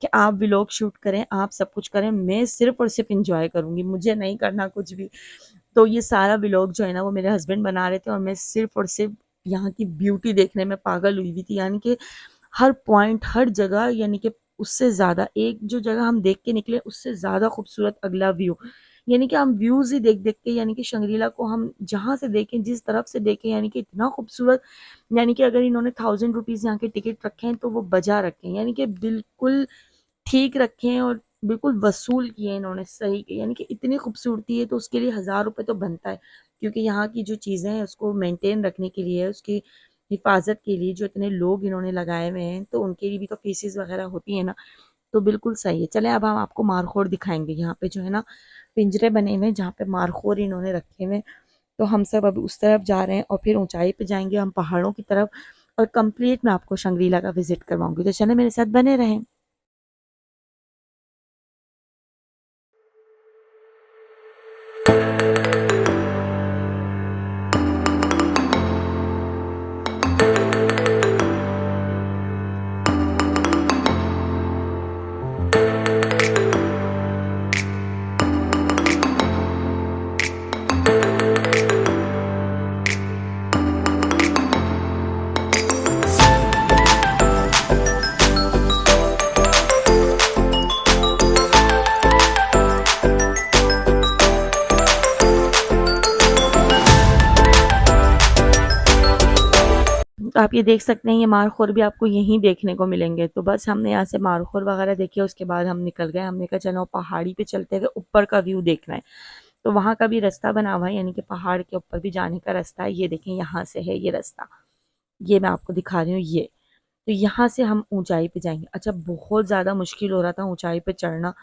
कि आप व्लॉग शूट करें, आप सब कुछ करें, मैं सिर्फ और सिर्फ एंजॉय करूंगी, मुझे नहीं करना कुछ भी। तो ये सारा व्लॉग जो है ना वो मेरे हस्बैंड बना रहे थे और मैं सिर्फ और सिर्फ यहाँ की ब्यूटी देखने में पागल हुई हुई थी। यानी कि हर पॉइंट, हर जगह, यानी कि उससे ज़्यादा एक जो जगह हम देख के निकले उससे ज़्यादा खूबसूरत अगला व्यू। यानी कि हम व्यूज़ ही देख-देख के, यानी कि शंग्रीला को हम जहाँ से देखें, जिस तरफ से देखें, यानी कि इतना खूबसूरत। यानी कि अगर इन्होंने ₹1000 यहाँ के टिकट रखे हैं तो वो बजा रखे हैं, यानी कि बिल्कुल ठीक रखे हैं और बिल्कुल वसूल किए इन्होंने सही के। यानी कि इतनी खूबसूरती है तो उसके लिए ₹1000 तो बनता है, क्योंकि यहाँ की जो चीज़ें हैं उसको मेंटेन रखने के लिए, उसकी हिफाजत के लिए जो इतने लोग इन्होंने लगाए हुए हैं, तो उनके लिए भी तो फीसेस वगैरह होती है ना। तो बिल्कुल सही है। चलें अब हम आपको मारखोर दिखाएँगे। यहाँ पे जो है ना पिंजरे बने हुए हैं जहाँ पे मारखोर इन्होंने रखे हुए हैं। तो हम सब अभी उस तरफ जा रहे हैं और फिर ऊँचाई पे जाएँगे हम पहाड़ों की तरफ और कंप्लीट मैं आपको शंग्रीला का विज़िट करवाऊँगी। तो चलें मेरे साथ बने रहें। तो आप ये देख सकते हैं ये मारखोर भी आपको यहीं देखने को मिलेंगे। तो बस हमने यहाँ से मारखोर वगैरह देखे, उसके बाद हम निकल गए। हमने कहा चलो पहाड़ी पे चलते हैं, ऊपर का व्यू देखना है। तो वहाँ का भी रास्ता बना हुआ है, यानी कि पहाड़ के ऊपर भी जाने का रास्ता है। ये देखें यहाँ से है ये रास्ता, ये मैं आपको दिखा रही हूँ ये। तो यहाँ से हम ऊंचाई पे जाएंगे। अच्छा, बहुत ज़्यादा मुश्किल हो रहा था ऊंचाई पे चढ़ना,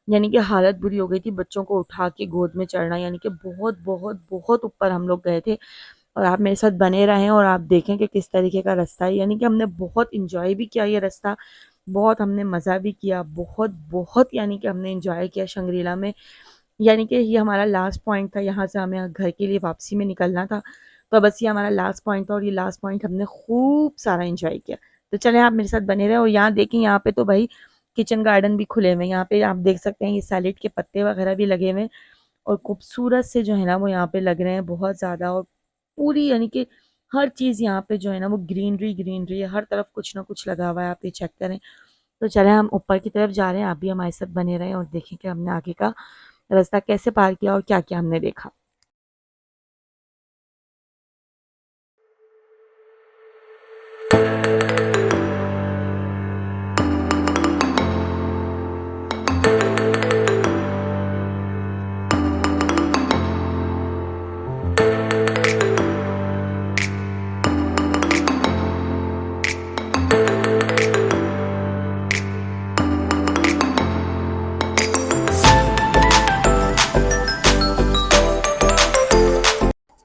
यानी कि हालत बुरी हो गई थी। बच्चों को उठा के गोद में चढ़ना, यानी कि बहुत बहुत बहुत ऊपर हम लोग गए थे। और आप मेरे साथ बने रहें और आप देखें कि किस तरीके का रास्ता है। यानी कि हमने बहुत इंजॉय भी किया ये रास्ता, बहुत हमने मज़ा भी किया, बहुत बहुत यानी कि हमने इंजॉय किया शंग्रीला में। यानी कि ये हमारा लास्ट पॉइंट था, यहाँ से हमें घर के लिए वापसी में निकलना था। तो बस ये हमारा लास्ट पॉइंट था और ये लास्ट पॉइंट हमने खूब सारा इंजॉय किया। तो चलें आप मेरे साथ बने रहे। और यहाँ देखें, यहाँ पे तो भाई किचन गार्डन भी खुले हुए हैं। यहाँ पे आप देख सकते हैं ये सैलेड के पत्ते वगैरह भी लगे हुए हैं और खूबसूरत से जो है ना वो यहाँ पे लग रहे हैं बहुत ज़्यादा। और पूरी यानी कि हर चीज़ यहाँ पे जो है ना वो ग्रीनरी ग्रीनरी है, हर तरफ कुछ ना कुछ लगा हुआ है। आप ये चेक करें। तो चलें हम ऊपर की तरफ जा रहे हैं, आप भी हमारे साथ बने रहें और देखें कि हमने आगे का रास्ता कैसे पार किया और क्या क्या हमने देखा।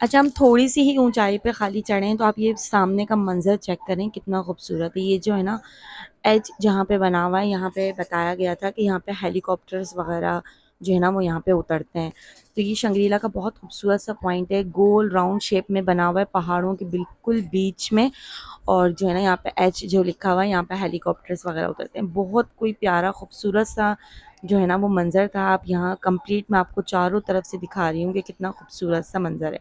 अच्छा, हम थोड़ी सी ही ऊंचाई पे खाली चढ़े हैं, तो आप ये सामने का मंजर चेक करें कितना खूबसूरत है। ये जो है ना एज जहाँ पे बना हुआ है, यहाँ पे बताया गया था कि यहाँ पे हेलीकॉप्टर्स वगैरह जो है ना वो यहाँ पे उतरते हैं। तो ये शंग्रीला का बहुत खूबसूरत सा पॉइंट है, गोल राउंड शेप में बना हुआ है पहाड़ों के बिल्कुल बीच में। और जो है ना यहाँ पे एच जो लिखा हुआ है, यहाँ पे हेलीकॉप्टर्स वगैरह उतरते हैं। बहुत कोई प्यारा खूबसूरत सा जो है ना वो मंजर था। आप यहाँ कंप्लीट मैं आपको चारों तरफ से दिखा रही हूँ कि कितना खूबसूरत सा मंजर है।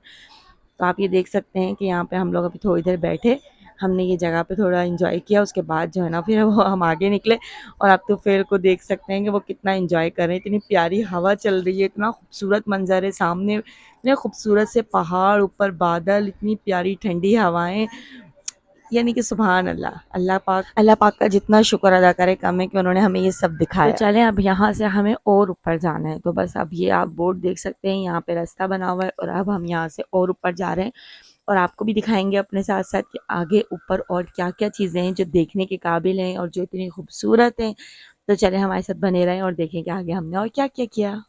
तो आप ये देख सकते हैं कि यहाँ पे हम लोग अभी थोड़ी देर बैठे, हमने ये जगह पे थोड़ा एंजॉय किया। उसके बाद जो है ना फिर वो हम आगे निकले और आप तो फिर को देख सकते हैं कि वो कितना एंजॉय कर रहे हैं। इतनी प्यारी हवा चल रही है, इतना खूबसूरत मंजर है सामने, इतने खूबसूरत से पहाड़, ऊपर बादल, इतनी प्यारी ठंडी हवाएं। यानी कि सुभान अल्लाह, अल्लाह पाक का जितना शुक्र अदा करे कम है कि उन्होंने हमें ये सब दिखाया। तो चलें अब यहाँ से हमें और ऊपर जाना है। तो बस अब ये आप बोर्ड देख सकते हैं, यहाँ पे रास्ता बना हुआ है और अब हम यहाँ से और ऊपर जा रहे हैं। और आपको भी दिखाएंगे अपने साथ साथ कि आगे ऊपर और क्या क्या चीज़ें हैं जो देखने के काबिल हैं और जो इतनी खूबसूरत हैं। तो चलें हमारे साथ बने रहें और देखें कि आगे हमने और क्या क्या किया।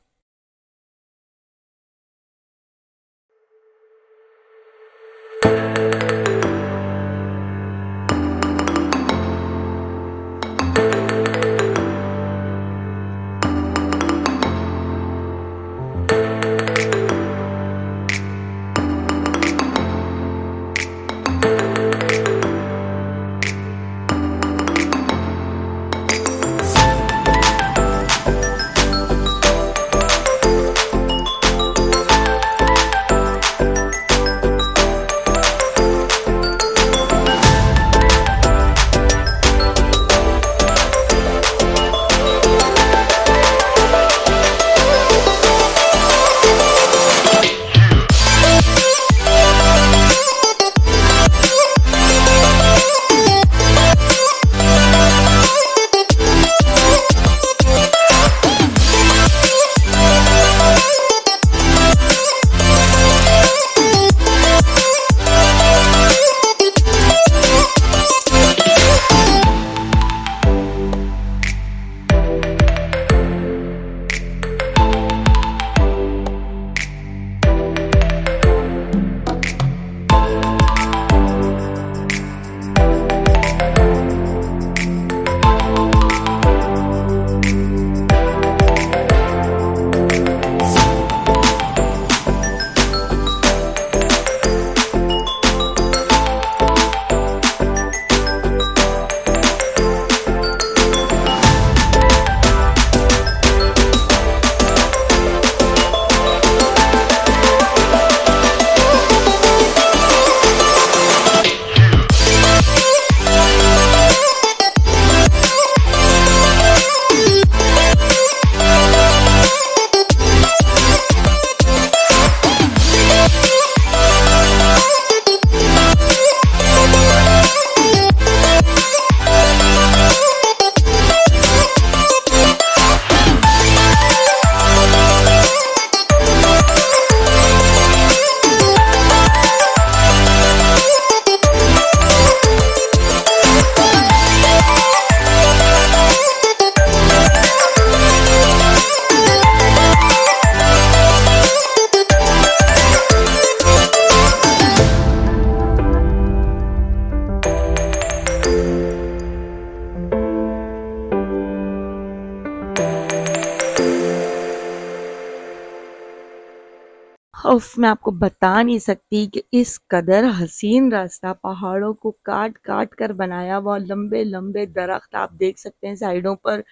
उफ़! मैं आपको बता नहीं सकती कि इस कदर हसीन रास्ता पहाड़ों को काट-काट कर बनाया हुआ, लंबे-लंबे दरख्त आप देख सकते हैं साइडों पर,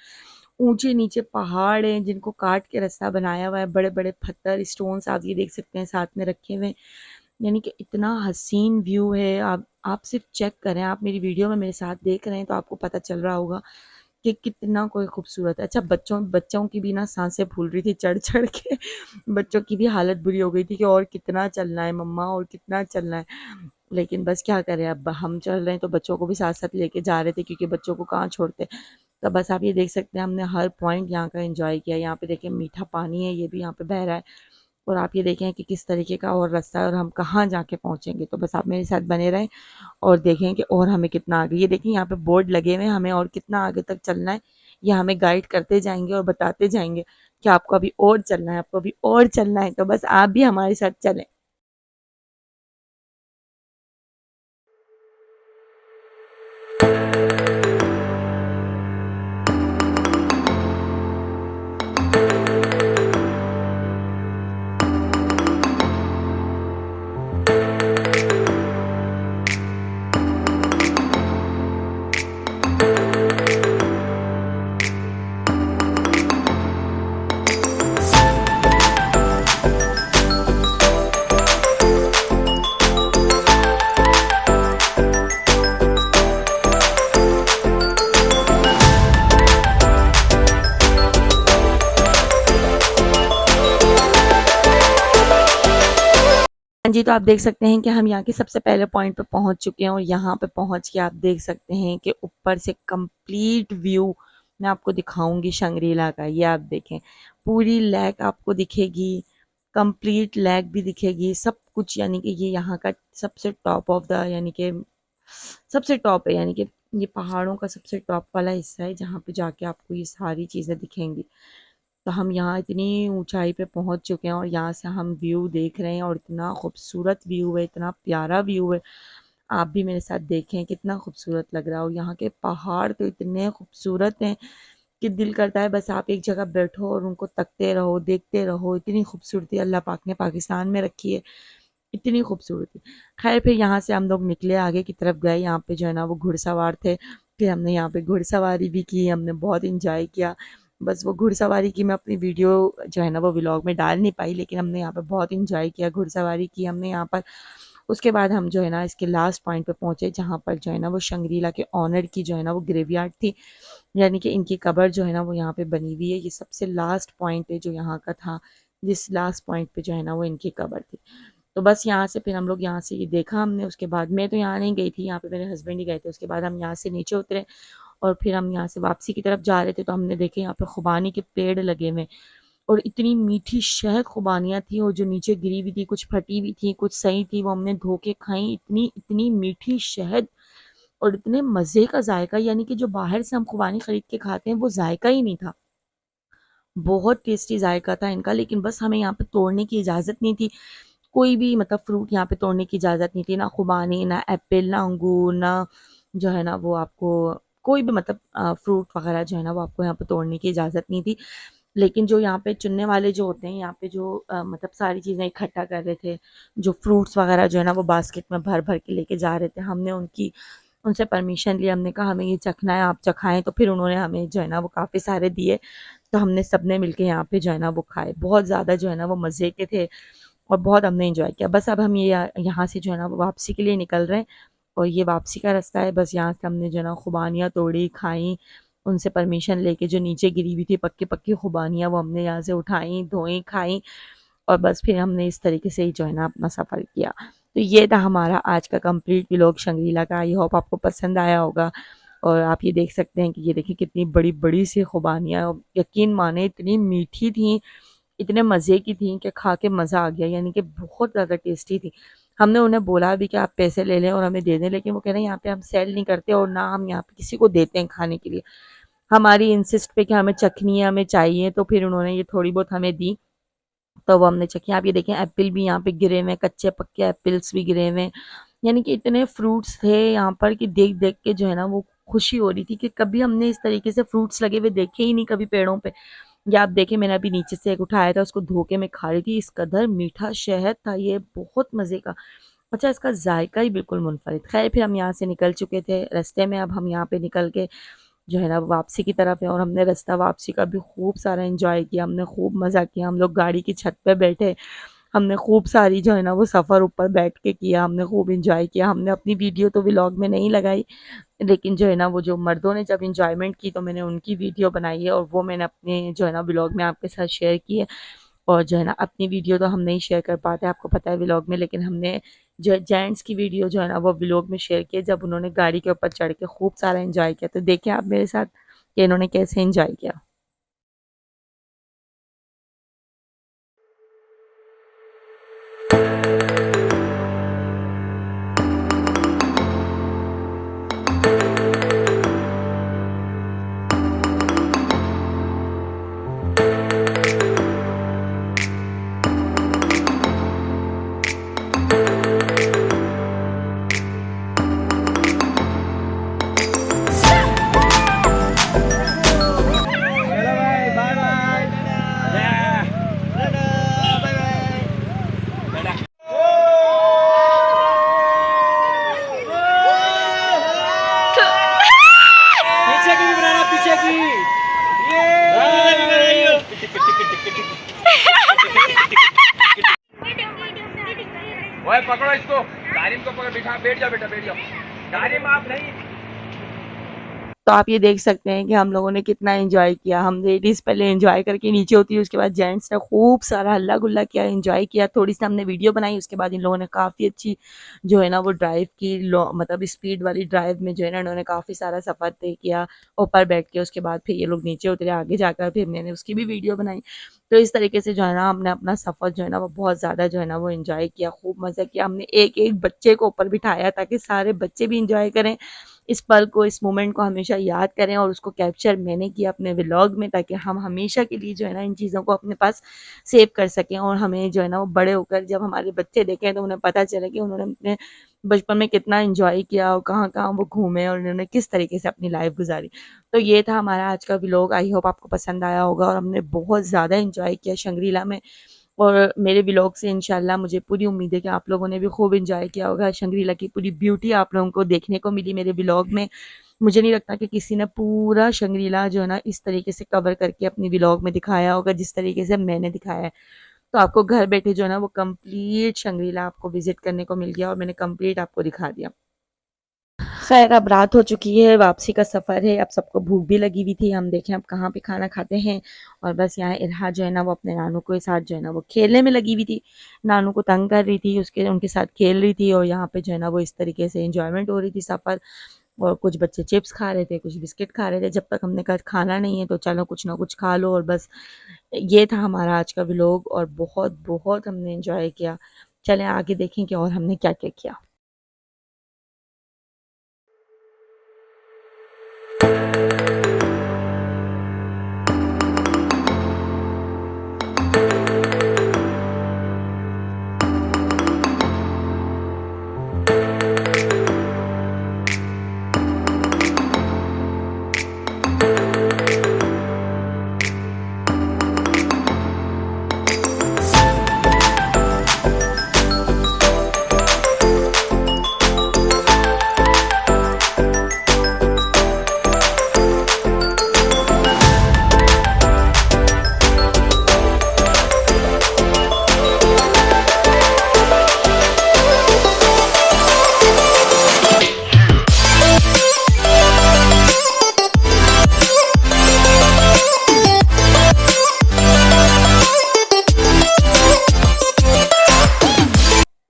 ऊँचे-नीचे पहाड़ हैं जिनको काट के रास्ता बनाया हुआ है, बड़े-बड़े पत्थर, स्टोन्स आप ये देख सकते हैं साथ में रखे हुए हैं। यानी कि इतना हसीन व्यू है, आप सिर्फ़ चेक करें, आप मेरी वीडियो में मेरे साथ देख रहे हैं तो आपको पता चल रहा होगा कि कितना कोई खूबसूरत है। अच्छा बच्चों बच्चों की भी ना साँसें फूल रही थी चढ़-चढ़ के बच्चों की भी हालत बुरी हो गई थी कि और कितना चलना है मम्मा और कितना चलना है। लेकिन बस क्या करें अब हम चल रहे हैं तो बच्चों को भी साथ-साथ लेके जा रहे थे क्योंकि बच्चों को कहाँ छोड़ते। तो बस आप ये देख सकते हैं हमने हर पॉइंट यहाँ का एन्जॉय किया। यहाँ पे देखिए मीठा पानी है, ये भी यहाँ पे बह रहा है और आप ये देखें कि किस तरीके का और रास्ता है और हम कहाँ जाके पहुँचेंगे। तो बस आप मेरे साथ बने रहें और देखें कि और हमें कितना आगे ये देखिए यहाँ पे बोर्ड लगे हुए हैं, हमें और कितना आगे तक चलना है। ये हमें गाइड करते जाएँगे और बताते जाएँगे कि आपको अभी और चलना है, आपको अभी और चलना है। तो बस आप भी हमारे साथ चलें। हाँ जी, तो आप देख सकते हैं कि हम यहाँ के सबसे पहले पॉइंट पे पहुँच चुके हैं और यहाँ पे पहुँच के आप देख सकते हैं कि ऊपर से कंप्लीट व्यू मैं आपको दिखाऊंगी शंग्रीला का। ये आप देखें, पूरी लेक आपको दिखेगी, कंप्लीट लेक भी दिखेगी, सब कुछ यानी कि ये यहाँ का सबसे टॉप ऑफ द यानी कि सबसे टॉप है यानी कि ये पहाड़ों का सबसे टॉप वाला हिस्सा है जहाँ पे जाके आपको ये सारी चीज़ें दिखेंगी। तो हम यहाँ इतनी ऊंचाई पे पहुँच चुके हैं और यहाँ से हम व्यू देख रहे हैं और इतना खूबसूरत व्यू है, इतना प्यारा व्यू है। आप भी मेरे साथ देखें कितना खूबसूरत लग रहा है और यहाँ के पहाड़ तो इतने खूबसूरत हैं कि दिल करता है बस आप एक जगह बैठो और उनको तकते रहो, देखते रहो। इतनी खूबसूरती अल्लाह पाक ने पाकिस्तान में रखी है, इतनी खूबसूरती। ख़ैर फिर यहाँ से हम लोग निकले आगे की तरफ गए, यहाँ पे जो है ना वो घुड़सवार थे। फिर हमने यहाँ पे घुड़सवारी भी की, हमने बहुत एन्जॉय किया। बस वो घुड़सवारी की मैं अपनी वीडियो जो है ना वो व्लॉग में डाल नहीं पाई, लेकिन हमने यहाँ पे बहुत एन्जॉय किया, घुड़सवारी की हमने यहाँ पर। उसके बाद हम जो है ना इसके लास्ट पॉइंट पे पहुँचे जहाँ पर जो है ना वो शंग्रीला के ओनर की जो है ना वो ग्रेवयार्ड थी। यानी कि इनकी कब्र जो है ना वो यहाँ पे बनी हुई है। ये सबसे लास्ट पॉइंट है जो यहाँ का था, जिस लास्ट पॉइंट पे जो है ना वो इनकी कब्र थी। तो बस यहाँ से फिर हम लोग यहाँ से ये देखा हमने, उसके बाद मैं तो यहाँ नहीं गई थी, यहाँ पे मेरे हस्बैंड ही गए थे। उसके बाद हम यहाँ से नीचे उतरे और फिर हम यहाँ से वापसी की तरफ जा रहे थे तो हमने देखे यहाँ पे खुबानी के पेड़ लगे हुए और इतनी मीठी शहद खुबानियाँ थी और जो नीचे गिरी हुई थी, कुछ फटी हुई थी, कुछ सही थी, वो हमने धो के खाई। इतनी इतनी मीठी शहद और इतने मज़े का जायका, यानी कि जो बाहर से हम खुबानी खरीद के खाते हैं वो जायका ही नहीं था। बहुत टेस्टी जायका था इनका, लेकिन बस हमें यहाँ पे तोड़ने की इजाज़त नहीं थी। कोई भी मतलब फ्रूट यहाँ पे तोड़ने की इजाज़त नहीं थी, ना खुबानी, ना एप्पल, ना अंगूर, ना जो है ना वो आपको कोई भी मतलब फ्रूट वगैरह जो है ना वो आपको यहाँ पे तोड़ने की इजाज़त नहीं थी। लेकिन जो यहाँ पे चुनने वाले जो होते हैं, यहाँ पे जो मतलब सारी चीज़ें इकट्ठा कर रहे थे, जो फ्रूट्स वगैरह जो है ना वो बास्केट में भर-भर के लेके जा रहे थे। हमने उनसे परमिशन ली, हमने कहा हमें ये चखना है, आप चखाएँ, तो फिर उन्होंने हमें जो है ना वो काफ़ी सारे दिए। तो हमने सबने मिलके यहाँ पे जो है ना वो खाए। बहुत ज़्यादा जो है ना वो मज़े के थे और बहुत हमने एन्जॉय किया। बस अब हम ये यहाँ से जो है ना वो वापसी के लिए निकल रहे हैं और ये वापसी का रास्ता है। बस यहाँ से हमने जो है ना खुबानियाँ तोड़ी, खाई, उनसे परमिशन लेके जो नीचे गिरी हुई थी पक्की-पक्की खुबानियाँ वो हमने यहाँ से उठाई, धोई, खाई और बस फिर हमने इस तरीके से ही जो है ना अपना सफ़र किया। तो ये था हमारा आज का कंप्लीट व्लॉग शंग्रीला का। आई होप आपको पसंद आया होगा और आप ये देख सकते हैं कि ये देखिए कितनी बड़ी-बड़ी सी खुबानियाँ, यकीन माने इतनी मीठी थी, इतने मज़े की थी कि खा के मज़ा आ गया, यानी कि बहुत ज़्यादा टेस्टी थी। हमने उन्हें बोला भी कि आप पैसे ले लें और हमें दे दें, लेकिन वो कह रहे हैं यहाँ पे हम सेल नहीं करते और ना हम यहाँ पे किसी को देते हैं खाने के लिए। हमारी इंसिस्ट पे कि हमें चखनी है, हमें चाहिए, तो फिर उन्होंने ये थोड़ी बहुत हमें दी, तो वो हमने चखी। आप ये देखें एप्पल भी यहाँ पे गिरे हुए हैं, कच्चे पक्के एप्पल्स भी गिरे हुए हैं। यानी कि इतने फ्रूट्स थे यहाँ पर कि देख-देख के जो है ना वो खुशी हो रही थी कि कभी हमने इस तरीके से फ्रूट्स लगे हुए देखे ही नहीं कभी पेड़ों पे। ये आप देखें, मैंने अभी नीचे से एक उठाया था, उसको धो के मैं खा रही थी। इस कदर मीठा शहद था ये, बहुत मज़े का। अच्छा, इसका जायका ही बिल्कुल मुनफरिद। खैर, फिर हम यहाँ से निकल चुके थे रास्ते में। अब हम यहाँ पे निकल के जो है ना वापसी की तरफ है, और हमने रास्ता वापसी का भी खूब सारा एंजॉय किया। हमने खूब मज़ा किया। हम लोग गाड़ी की छत पे बैठे, हमने खूब सारी जो है ना वो सफ़र ऊपर बैठ के किया। हमने खूब एंजॉय किया। हमने अपनी वीडियो तो व्लॉग में नहीं लगाई, लेकिन जो है ना वो जो मर्दों ने जब एंजॉयमेंट की तो मैंने उनकी वीडियो बनाई है, और वो मैंने अपने जो है ना व्लॉग में आपके साथ शेयर की है। और जो है ना अपनी वीडियो तो हम नहीं शेयर कर पाते, आपको पता है, व्लॉग में, लेकिन हमने जो जेंट्स की वीडियो जो है ना वो व्लॉग में शेयर की है, जब उन्होंने गाड़ी के ऊपर चढ़ के खूब सारा एंजॉय किया। तो देखें आप मेरे साथ कि इन्होंने कैसे एंजॉय किया। चलो भाई, बाय बाय। दादा, बाय बाय। पीछे की भी बनाना, पीछे की। ओए पकड़ो इसको, तारीम को पकड़, बिठा, बैठ जाओ बेटा, बैठ जाओ। तारीम आप नहीं। तो आप ये देख सकते हैं कि हम लोगों ने कितना एंजॉय किया। हम लेडीज़ पहले एंजॉय करके नीचे होती है, उसके बाद जेंट्स ने खूब सारा हल्ला गुल्ला किया, एंजॉय किया। थोड़ी सी हमने वीडियो बनाई, उसके बाद इन लोगों ने काफ़ी अच्छी जो है ना वो ड्राइव की, मतलब स्पीड वाली ड्राइव में जो है ना इन्होंने काफ़ी सारा सफ़र तय किया ऊपर बैठ के। उसके बाद फिर ये लोग नीचे उतरे, आगे जाकर फिर मैंने उसकी भी वीडियो बनाई। तो इस तरीके से जो है ना हमने अपना सफ़र जो है ना वो बहुत ज़्यादा जो है ना वो एंजॉय किया, खूब मज़ा किया। हमने एक एक बच्चे को ऊपर बिठाया ताकि सारे बच्चे भी एंजॉय करें इस पल को, इस मोमेंट को हमेशा याद करें, और उसको कैप्चर मैंने किया अपने व्लॉग में, ताकि हम हमेशा के लिए जो है ना इन चीज़ों को अपने पास सेव कर सकें, और हमें जो है ना वो बड़े होकर जब हमारे बच्चे देखें तो उन्हें पता चले कि उन्होंने अपने बचपन में कितना एंजॉय किया, और कहाँ-कहाँ वो घूमे, और उन्होंने किस तरीके से अपनी लाइफ गुजारी। तो ये था हमारा आज का व्लॉग। आई होप आपको पसंद आया होगा, और हमने बहुत ज़्यादा एंजॉय किया शंग्रीला में। और मेरे व्लॉग से इंशाल्लाह मुझे पूरी उम्मीद है कि आप लोगों ने भी खूब एंजॉय किया होगा। शंग्रीला की पूरी ब्यूटी आप लोगों को देखने को मिली मेरे व्लॉग में। मुझे नहीं लगता कि किसी ने पूरा शंग्रीला जो है ना इस तरीके से कवर करके अपनी व्लॉग में दिखाया होगा जिस तरीके से मैंने दिखाया है। तो आपको घर बैठे जो है ना वो कंप्लीट शंग्रीला आपको विज़िट करने को मिल गया, और मैंने कंप्लीट आपको दिखा दिया। खैर, अब रात हो चुकी है, वापसी का सफ़र है, अब सबको भूख भी लगी हुई थी। हम देखें अब कहाँ पे खाना खाते हैं। और बस यहाँ इरहा जो है ना वो अपने नानू के साथ जो है ना वो खेलने में लगी हुई थी। नानू को तंग कर रही थी, उसके उनके साथ खेल रही थी, और यहाँ पे जो है ना वो इस तरीके से एंजॉयमेंट हो रही थी सफ़र। और कुछ बच्चे चिप्स खा रहे थे, कुछ बिस्किट खा रहे थे। जब तक हमने कहा खाना नहीं है तो चलो कुछ ना कुछ खा लो, और बस ये था हमारा आज का व्लॉग, और बहुत बहुत हमने एंजॉय किया। चलें आगे देखें कि और हमने क्या-क्या किया।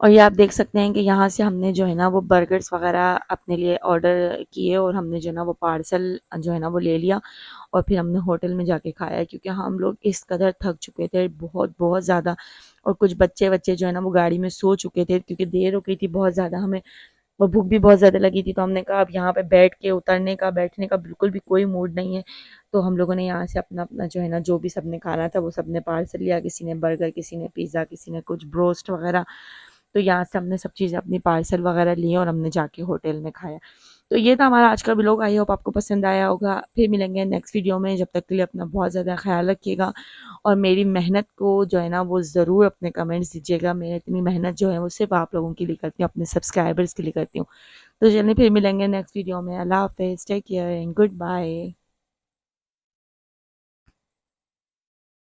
और ये आप देख सकते हैं कि यहाँ से हमने जो है ना वो बर्गर्स वग़ैरह अपने लिए ऑर्डर किए, और हमने जो है ना वो पार्सल जो है ना वो ले लिया, और फिर हमने होटल में जाके खाया, क्योंकि हम लोग इस कदर थक चुके थे बहुत बहुत ज़्यादा। और कुछ बच्चे जो है ना वो गाड़ी में सो चुके थे, क्योंकि देर हो गई थी बहुत ज़्यादा हमें, और भूख भी बहुत ज़्यादा लगी थी। तो हमने कहा अब यहाँ पे बैठ के उतरने का, बैठने का बिल्कुल भी कोई मूड नहीं है। तो हम लोगों ने यहाँ से अपना-अपना जो है ना जो भी सबने खाना था वो सबने पार्सल लिया। किसी ने बर्गर, किसी ने पिज़्ज़ा, किसी ने कुछ ब्रोस्ट वग़ैरह। तो यहाँ से हमने सब चीज़ें अपनी पार्सल वगैरह लिए और हमने जाके होटल में खाया। तो ये था हमारा आज का व्लॉग। आई होप आपको पसंद आया होगा। फिर मिलेंगे नेक्स्ट वीडियो में। जब तक के लिए अपना बहुत ज़्यादा ख़्याल रखिएगा और मेरी मेहनत को जो है ना वो ज़रूर अपने कमेंट्स दीजिएगा। मैं इतनी मेहनत जो है वो सिर्फ़ आप लोगों के लिए करती हूँ, अपने सब्सक्राइबर्स के लिए करती हूँ। तो चलिए फिर मिलेंगे नेक्स्ट वीडियो में। अल्लाह हाफ़िज़, take care and good bye.